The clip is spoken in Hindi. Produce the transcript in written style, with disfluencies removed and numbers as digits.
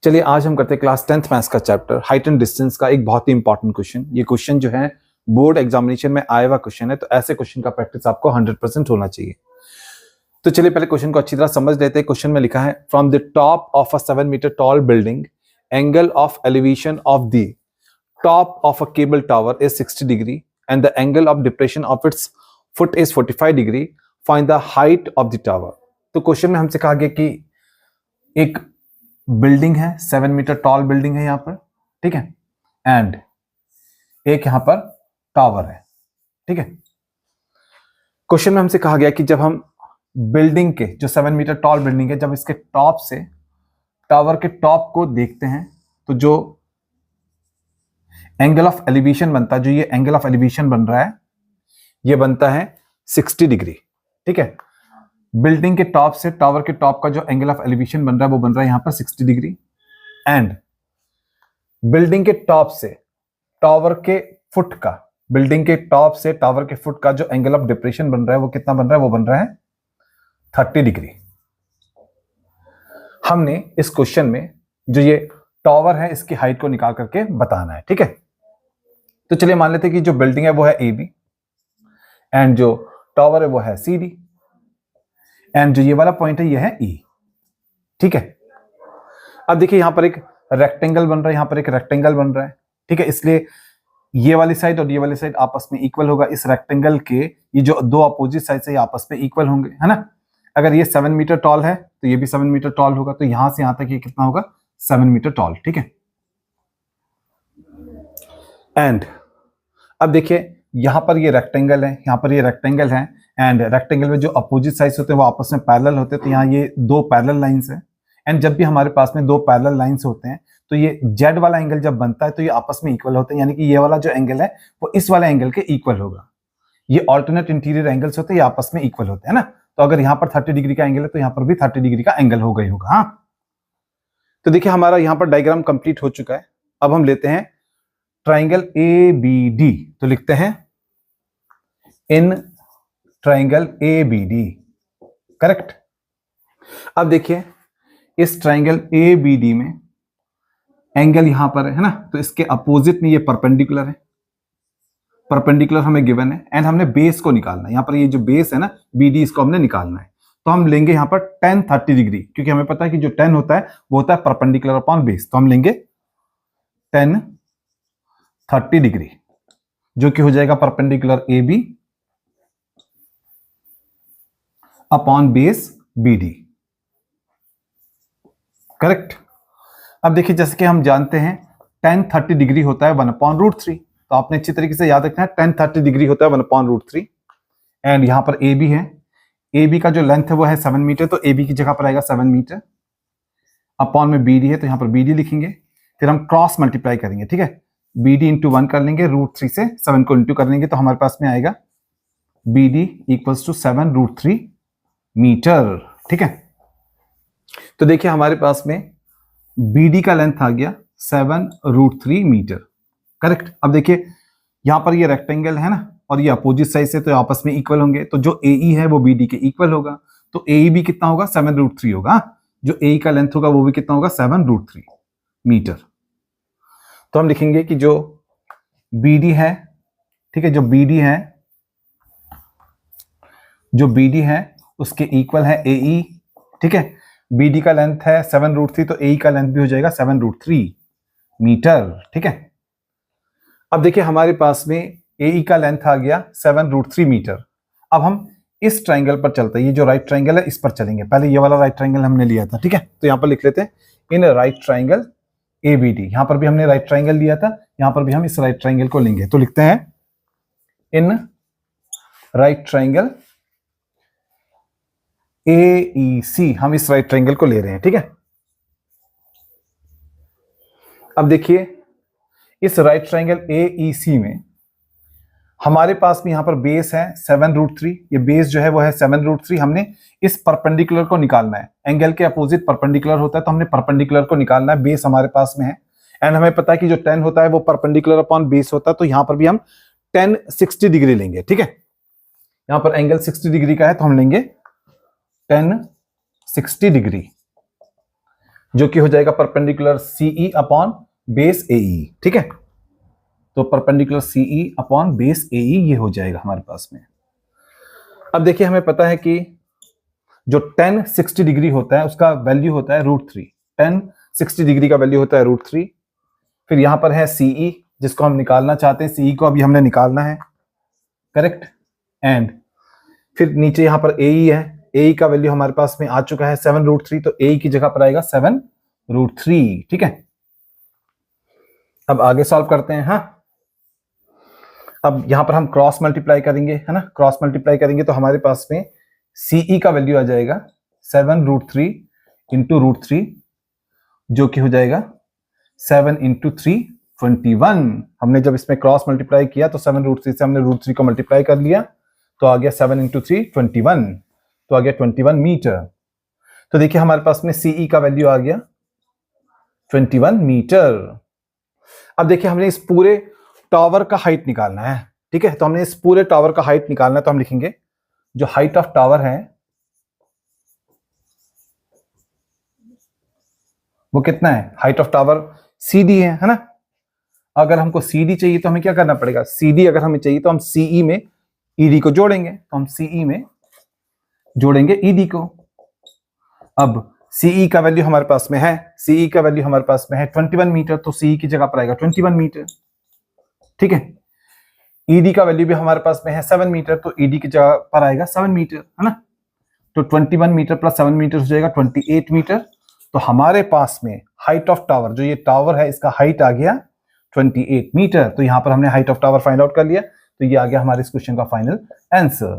चलिए आज हम करते हैं क्लास 10th मैथ्स का चैप्टर हाइट एंड डिस्टेंस का एक बहुत ही इंपॉर्टेंट क्वेश्चन। ये क्वेश्चन जो है बोर्ड एग्जामिनेशन में आया हुआ क्वेश्चन है, तो ऐसे क्वेश्चन का प्रैक्टिस आपको 100% होना चाहिए। तो चलिए पहले क्वेश्चन को अच्छी तरह समझ लेते हैं। क्वेश्चन में लिखा है from the top of a 7 metre tall building angle of elevation of the top of a cable tower is 60 degree and the angle of depression of its foot is 45 degree, find the height of the tower. तो क्वेश्चन में हमसे कहा गया कि एक बिल्डिंग है, 7 मीटर टॉल बिल्डिंग है यहां पर, ठीक है, एंड एक यहां पर टावर है, ठीक है। क्वेश्चन में हमसे कहा गया कि जब हम बिल्डिंग के जो 7 मीटर टॉल बिल्डिंग है, जब इसके टॉप से टावर के टॉप को देखते हैं तो जो एंगल ऑफ एलिवेशन बनता है, जो ये एंगल ऑफ एलिवेशन बन रहा है, ये बनता है 60 डिग्री, ठीक है। बिल्डिंग के टॉप से टावर के टॉप का जो एंगल ऑफ एलिवेशन बन रहा है वो बन रहा है यहां पर 60 डिग्री, एंड बिल्डिंग के टॉप से टावर के फुट का, बिल्डिंग के टॉप से टावर के फुट का जो एंगल ऑफ डिप्रेशन बन रहा है वो कितना बन रहा है, वो बन रहा है 30 डिग्री। हमने इस क्वेश्चन में जो ये टावर है इसकी हाइट को निकाल करके बताना है, ठीक है। तो चलिए मान लेते हैं कि जो बिल्डिंग है वो है AB एंड जो टावर है वो है CD एंड जो ये वाला पॉइंट है ये है E, ठीक है। अब देखिए यहां पर एक रेक्टेंगल बन रहा है, यहां पर एक रेक्टेंगल बन रहा है, ठीक है। इसलिए ये वाली साइड और ये वाली साइड आपस में इक्वल होगा। इस रेक्टेंगल के ये जो दो अपोजिट साइड है ये आपस में इक्वल होंगे, है ना। अगर ये 7 मीटर टॉल है तो ये भी 7 मीटर टॉल होगा, तो यहां से यहां तक ये कितना होगा, 7 मीटर टॉल, ठीक है। एंड अब देखिए यहां पर ये रेक्टेंगल है, यहां पर ये रेक्टेंगल है, एंड रेक्टेंगल में जो अपोजिट साइड्स होते हैं वो आपस में पैरेलल होते हैं, तो यहाँ ये दो पैरेलल लाइंस हैं। एंड जब भी हमारे पास में दो पैरेलल लाइंस होते हैं तो ये जेड वाला एंगल जब बनता है तो ये आपस में इक्वल होते हैं, यानी कि ये वाला जो एंगल है वो इस वाले एंगल के इक्वल होगा। ये ऑल्टरनेट इंटीरियर एंगल्स होते हैं, ये आपस में इक्वल होते हैं ना। तो अगर यहाँ पर 30 डिग्री का एंगल है तो यहाँ पर भी 30 डिग्री का एंगल हो गई होगा। हाँ, तो देखिए हमारा यहाँ पर डायग्राम कंप्लीट हो चुका है। अब हम लेते हैं ट्राइंगल ABD, तो लिखते हैं इन ट्राइंगल ABD, करेक्ट। अब देखिए इस ट्राइंगल ABD में एंगल यहां पर है ना, तो इसके अपोजिट में ये परपेंडिकुलर है, परपेंडिकुलर हमें गिवन है, एंड हमने बेस को निकालना है। यहां पर ये जो बेस है ना BD, इसको हमने निकालना है। तो हम लेंगे यहां पर tan 30 डिग्री, क्योंकि हमें पता है कि जो tan होता है वो होता है परपेंडिकुलर अपॉन बेस, तो हम लेंगे tan 30 डिग्री जो कि हो जाएगा perpendicular AB upon base BD, correct. अब देखिए जैसे कि हम जानते हैं tan 30 डिग्री होता है 1/√3, तो आपने अच्छी तरीके से याद रखना है tan 30 डिग्री होता है 1/√3। एंड यहां पर AB है, AB का जो लेंथ है वो है 7 मीटर, तो AB की जगह पर आएगा 7 मीटर, अपॉन में BD है तो यहां पर BD लिखेंगे, फिर हम क्रॉस मल्टीप्लाई करेंगे, ठीक है। BD इंटू 1 कर लेंगे, √3 से 7 को इंटू कर लेंगे, तो हमारे पास में आएगा BD इक्वल्स टू 7√3 मीटर, ठीक है। तो देखिए हमारे पास में BD का लेंथ आ गया 7√3 मीटर, करेक्ट। अब देखिए यहां पर ये रेक्टेंगल है ना, और ये अपोजिट साइड से तो आपस में इक्वल होंगे, तो जो AE है वो BD के इक्वल होगा, तो AE भी कितना होगा, 7√3 होगा। जो AE का लेंथ होगा वो भी कितना होगा, 7√3 मीटर। तो हम लिखेंगे कि जो BD है, ठीक है, जो BD है उसके इक्वल है AE, ठीक है। BD का लेंथ है 7√3, तो AE का लेंथ भी हो जाएगा 7√3 मीटर, ठीक है। अब देखिए हमारे पास में AE का लेंथ आ गया 7√3 मीटर। अब हम इस ट्राइंगल पर चलते हैं, ये जो राइट ट्राइंगल है इस पर चलेंगे। पहले ये वाला राइट ट्राइंगल हमने लिया था, ठीक है, तो यहां पर लिख लेते हैं इन राइट ट्राइंगल ABD। यहां पर भी हमने राइट ट्राइंगल लिया था, यहां पर भी हम इस राइट ट्राइंगल को लेंगे, तो लिखते हैं इन राइट ट्राइंगल AEC, हम इस राइट ट्राइंगल को ले रहे हैं, ठीक है। अब देखिए इस राइट ट्राइंगल AEC में हमारे पास में यहां पर बेस है 7√3, ये बेस जो है वो है 7√3। हमने इस परपेंडिकुलर को निकालना है, एंगल के अपोजिट परपेंडिकुलर होता है, तो हमने परपेंडिकुलर को निकालना है। बेस हमारे पास में है, एंड हमें पता है कि जो tan होता है वो परपेंडिकुलर अपॉन बेस होता है, तो यहां पर भी हम tan 60 डिग्री लेंगे, ठीक है। यहां पर एंगल 60 डिग्री का है तो हम लेंगे tan 60 डिग्री, जो कि हो जाएगा परपेंडिकुलर सीई अपॉन बेस एई, ठीक है। तो परपेंडिकुलर सीई अपॉन बेस एई ये हो जाएगा हमारे पास में। अब देखिए हमें पता है कि जो 10 60 डिग्री होता है उसका वैल्यू होता है √3। 10 60 डिग्री का वैल्यू होता है √3। फिर यहां पर है सीई जिसको हम निकालना चाहते हैं, सीई को अभी हमने निकालना है, करेक्ट। एंड फिर नीचे यहां पर एई है, एई का वैल्यू हमारे पास में आ चुका है 7√3, तो एई की जगह पर आएगा 7√3, ठीक है। अब आगे सॉल्व करते हैं। हाँ, अब यहां पर हम क्रॉस मल्टीप्लाई करेंगे, है ना। क्रॉस मल्टीप्लाई करेंगे तो हमारे पास में सीई का वैल्यू आ जाएगा 7√3 इंटू √3, जो कि हो जाएगा 7 इंटू 3 21। हमने जब इसमें क्रॉस मल्टीप्लाई किया तो 7√3 से हमने √3 को मल्टीप्लाई कर लिया, तो आ गया 7 इंटू 3 21, तो आ गया 21 मीटर। तो देखिए हमारे पास में सीई का वैल्यू आ गया 21 मीटर। अब देखिए हमने इस पूरे टावर का हाइट निकालना है, ठीक है। तो हमने इस पूरे टावर का हाइट निकालना है, तो हम लिखेंगे जो हाइट ऑफ टावर है वो कितना है, हाइट ऑफ टावर CD है ना। अगर हमको CD चाहिए तो हमें क्या करना पड़ेगा, CD अगर हमें चाहिए तो हम CE में ED को जोड़ेंगे, तो हम CE में जोड़ेंगे ED को। अब CE का वैल्यू हमारे पास में है, CE का वैल्यू हमारे पास में है 21 मीटर, तो CE की जगह पर आएगा 21 मीटर, ठीक है। ED का वैल्यू भी हमारे पास में है 7 मीटर, तो ED की जगह पर आएगा 7 मीटर, है ना। तो 21 मीटर प्लस 7 मीटर हो जाएगा 28 मीटर। तो हमारे पास में हाइट ऑफ टावर, जो ये टावर है इसका हाइट आ गया 28 मीटर। तो यहां पर हमने height of tower find out कर लिया, तो ये आ गया हमारे इस क्वेश्चन का फाइनल आंसर।